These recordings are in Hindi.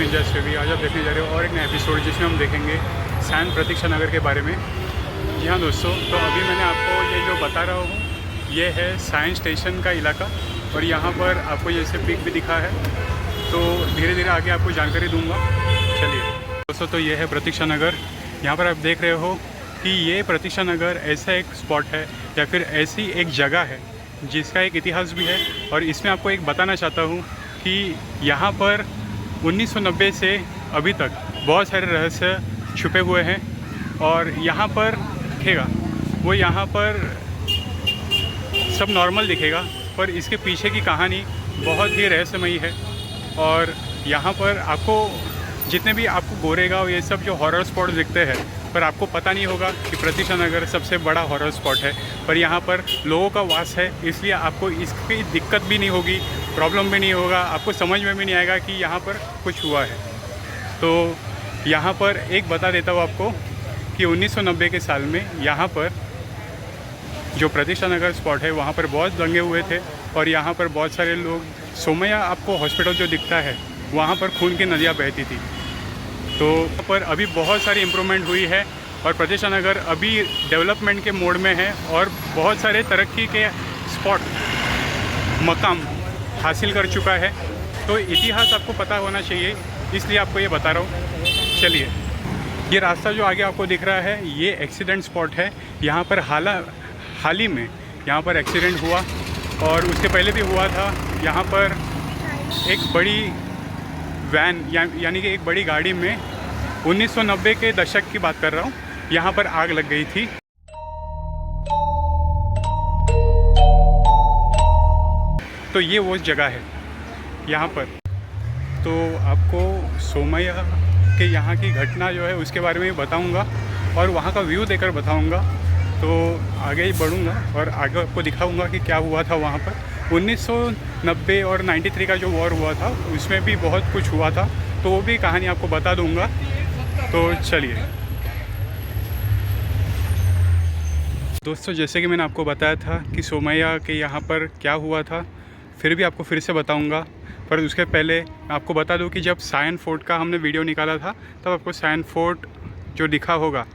Ninja TV. आज आप देखने जा रहे हो और एक नया एपिसोड जिसमें हम देखेंगे सैन प्रतीक्षा नगर के बारे में। जी हाँ दोस्तों, तो अभी मैंने आपको ये जो बता रहा हूँ ये है साइंस स्टेशन का इलाका, और यहाँ पर आपको जैसे पिक भी दिखा है, तो धीरे धीरे आगे आपको जानकारी दूँगा। चलिए दोस्तों, तो ये है प्रतीक्षा नगर। यहाँ पर आप देख रहे हो कि ये प्रतीक्षा नगर ऐसा एक स्पॉट है या फिर ऐसी एक जगह है जिसका एक इतिहास भी है। और इसमें आपको एक बताना चाहता हूँ कि यहाँ पर 1990 से अभी तक बहुत सारे रहस्य छुपे हुए हैं, और यहाँ पर दिखेगा वो यहाँ पर सब नॉर्मल दिखेगा, पर इसके पीछे की कहानी बहुत ही रहस्यमयी है। और यहाँ पर आपको जितने भी आपको गोरेगांव ये सब जो हॉरर स्पॉट दिखते हैं, पर आपको पता नहीं होगा कि प्रतीक्षा नगर सबसे बड़ा हॉरर स्पॉट है। पर यहाँ पर लोगों का वास है, इसलिए आपको इसकी दिक्कत भी नहीं होगी, प्रॉब्लम भी नहीं होगा, आपको समझ में भी नहीं आएगा कि यहाँ पर कुछ हुआ है। तो यहाँ पर एक बता देता हूँ आपको कि 1990 के साल में यहाँ पर जो प्रतीक्षा नगर स्पॉट है वहाँ पर बहुत दंगे हुए थे, और यहाँ पर बहुत सारे लोग, सोमैया आपको हॉस्पिटल जो दिखता है वहाँ पर खून की नदियाँ बहती थी। तो यहाँ पर अभी बहुत सारी इम्प्रूवमेंट हुई है, और प्रतीक्षा नगर अभी डेवलपमेंट के मोड में है, और बहुत सारे तरक्की के स्पॉट मकाम हासिल कर चुका है। तो इतिहास आपको पता होना चाहिए, इसलिए आपको ये बता रहा हूँ। चलिए, ये रास्ता जो आगे आपको दिख रहा है ये एक्सीडेंट स्पॉट है। यहाँ पर हाल ही में यहाँ पर एक्सीडेंट हुआ, और उसके पहले भी हुआ था। यहाँ पर एक बड़ी वैन यानी कि एक बड़ी गाड़ी में 1990 के दशक की बात कर रहा हूँ, यहाँ पर आग लग गई थी। तो ये वो जगह है यहाँ पर। तो आपको सोमैया के यहाँ की घटना जो है उसके बारे में बताऊँगा, और वहाँ का व्यू देकर बताऊँगा। तो आगे ही बढ़ूँगा और आगे आपको दिखाऊँगा कि क्या हुआ था वहाँ पर। 1990 और 93 का जो वॉर हुआ था उसमें भी बहुत कुछ हुआ था, तो वो भी कहानी आपको बता दूँगा। तो चलिए दोस्तों, जैसे कि मैंने आपको बताया था कि सोमैया के यहाँ पर क्या हुआ था, फिर भी आपको फिर से बताऊँगा। पर उसके पहले आपको बता दूँ कि जब सायन फोर्ट का हमने वीडियो निकाला था, तब आपको सायन फोर्ट जो दिखा होगा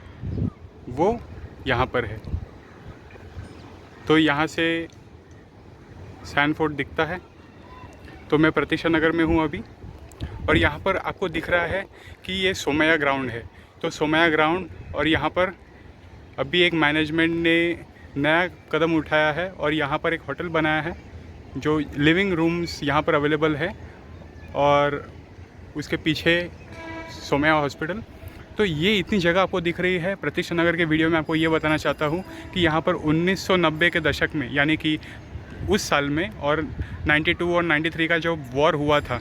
वो यहाँ पर है। तो यहाँ से सायन फोर्ट दिखता है। तो मैं प्रतीक्षा नगर में हूँ अभी, और यहाँ पर आपको दिख रहा है कि ये सोमैया ग्राउंड है। तो सोमैया ग्राउंड, और यहाँ पर अभी एक मैनेजमेंट ने नया कदम उठाया है, और यहाँ पर एक होटल बनाया है जो लिविंग रूम्स यहाँ पर अवेलेबल है, और उसके पीछे सोमैया हॉस्पिटल। तो ये इतनी जगह आपको दिख रही है प्रतीक्षा नगर के वीडियो में। आपको ये बताना चाहता हूँ कि यहाँ पर 1990 के दशक में, यानी कि उस साल में, और 92 और 93 का जो वॉर हुआ था,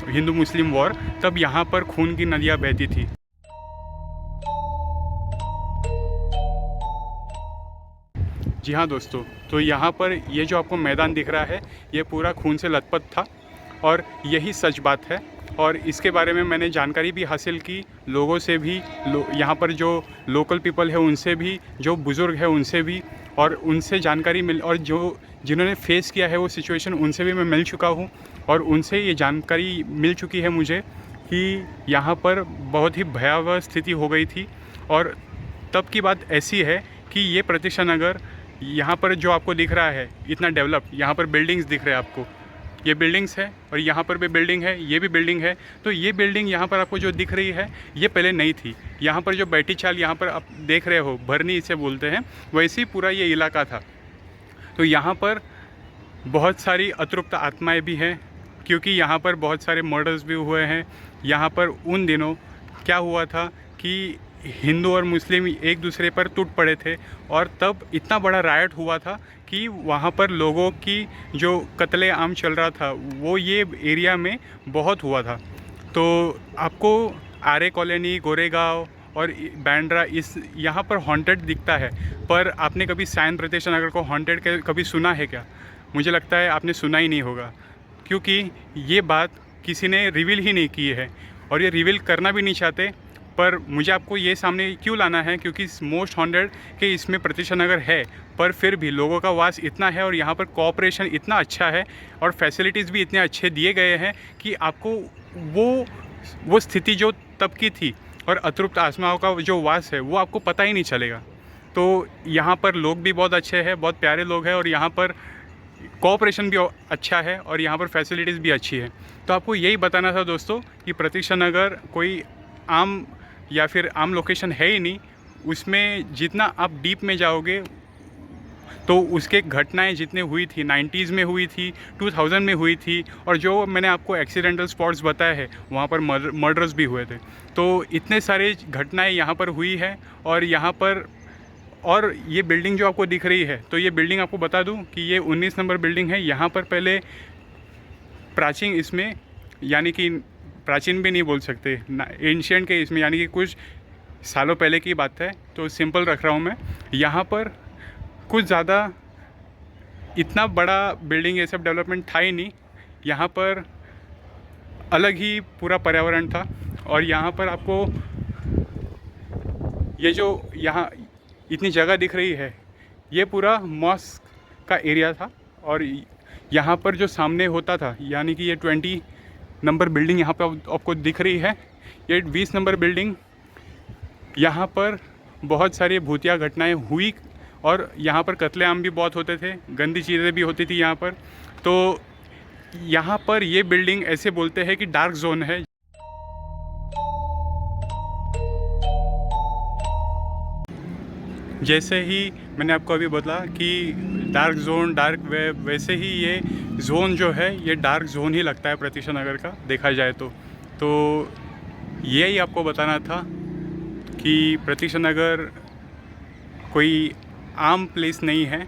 हिंदू मुस्लिम वॉर, तब यहाँ पर खून की नदियाँ बहती थी। जी हाँ दोस्तों, तो यहाँ पर ये जो आपको मैदान दिख रहा है ये पूरा खून से लथपथ था, और यही सच बात है। और इसके बारे में मैंने जानकारी भी हासिल की लोगों से भी, यहाँ पर जो लोकल पीपल है उनसे भी, जो बुज़ुर्ग है उनसे भी, और उनसे जानकारी मिल, और जो जिन्होंने फेस किया है वो सिचुएशन, उनसे भी मैं मिल चुका हूँ, और उनसे ये जानकारी मिल चुकी है मुझे कि यहाँ पर बहुत ही भयावह स्थिति हो गई थी। और तब की बात ऐसी है कि ये प्रतीक्षा नगर, यहाँ पर जो आपको दिख रहा है इतना डेवलप, यहाँ पर बिल्डिंग्स दिख रहे हैं आपको, ये बिल्डिंग्स है, और यहाँ पर भी बिल्डिंग है, ये भी बिल्डिंग है। तो ये बिल्डिंग यहाँ पर आपको जो दिख रही है ये पहले नहीं थी। यहाँ पर जो बैठी चाल यहाँ पर आप देख रहे हो, भरनी इसे बोलते हैं, वैसे ही पूरा ये इलाका था। तो यहाँ पर बहुत सारी अतृप्त आत्माएं भी हैं, क्योंकि यहाँ पर बहुत सारे मर्डर्स भी हुए हैं। यहाँ पर उन दिनों क्या हुआ था कि हिंदू और मुस्लिम एक दूसरे पर टूट पड़े थे, और तब इतना बड़ा रायट हुआ था कि वहाँ पर लोगों की जो कत्ले आम चल रहा था वो ये एरिया में बहुत हुआ था। तो आपको आर्य कॉलोनी, गोरेगांव और बैंड्रा, इस यहाँ पर हॉन्टेड दिखता है, पर आपने कभी सायन प्रतीक्षा नगर को हॉन्टेड कभी सुना है क्या? मुझे लगता है आपने सुना ही नहीं होगा, क्योंकि ये बात किसी ने रिवील ही नहीं की है, और ये रिवील करना भी नहीं चाहते। पर मुझे आपको ये सामने क्यों लाना है, क्योंकि मोस्ट हॉन्टेड के इसमें प्रतीक्षा नगर है, पर फिर भी लोगों का वास इतना है, और यहाँ पर कोऑपरेशन इतना अच्छा है, और फैसिलिटीज़ भी इतने अच्छे दिए गए हैं कि आपको वो वो स्थिति जो तब की थी और अतृप्त आत्माओं का जो वास है वो आपको पता ही नहीं चलेगा। तो यहाँ पर लोग भी बहुत अच्छे हैं, बहुत प्यारे लोग हैं, और यहाँ पर कोऑपरेशन भी अच्छा है, और यहाँ पर फैसिलिटीज़ भी अच्छी है। तो आपको यही बताना था दोस्तों कि प्रतीक्षा नगर कोई आम या फिर आम लोकेशन है ही नहीं। उसमें जितना आप डीप में जाओगे तो उसके घटनाएं जितने हुई थी, 90s में हुई थी, 2000 में हुई थी, और जो मैंने आपको एक्सीडेंटल स्पॉट्स बताए हैं वहाँ पर मर्डर्स भी हुए थे। तो इतने सारे घटनाएं यहाँ पर हुई है। और यहाँ पर और ये बिल्डिंग जो आपको दिख रही है, तो ये बिल्डिंग आपको बता दूं कि ये 19 नंबर बिल्डिंग है। यहाँ पर पहले प्राचीन, इसमें यानी कि प्राचीन भी नहीं बोल सकते, एंशिएंट के इसमें, यानी कि कुछ सालों पहले की बात है, तो सिंपल रख रहा हूँ मैं। यहाँ पर कुछ ज़्यादा इतना बड़ा बिल्डिंग ये सब डेवलपमेंट था ही नहीं। यहाँ पर अलग ही पूरा पर्यावरण था। और यहाँ पर आपको ये जो यहाँ इतनी जगह दिख रही है, ये पूरा मॉस्क का एरिया था। और यहाँ पर जो सामने होता था, यानी कि ये 20 नंबर बिल्डिंग यहाँ पर आपको दिख रही है, ये 20 नंबर बिल्डिंग, यहाँ पर बहुत सारी भूतिया घटनाएं हुई। और यहाँ पर कत्लेआम भी बहुत होते थे, गंदी चीज़ें भी होती थी यहाँ पर। तो यहाँ पर ये बिल्डिंग ऐसे बोलते हैं कि डार्क जोन है। जैसे ही मैंने आपको अभी बोला कि डार्क जोन, डार्क वेब, वैसे ही ये जोन जो है ये डार्क जोन ही लगता है प्रतीक्षा नगर का, देखा जाए तो यही आपको बताना था कि प्रतीक्षा नगर कोई आम प्लेस नहीं है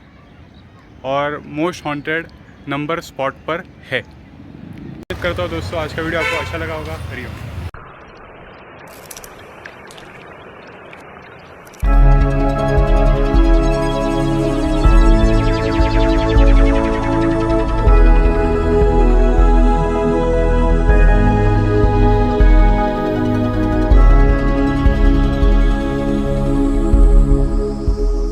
और मोस्ट हॉन्टेड नंबर स्पॉट पर है। उम्मीद करता हूँ दोस्तों आज का वीडियो आपको अच्छा लगा होगा। हरिओम।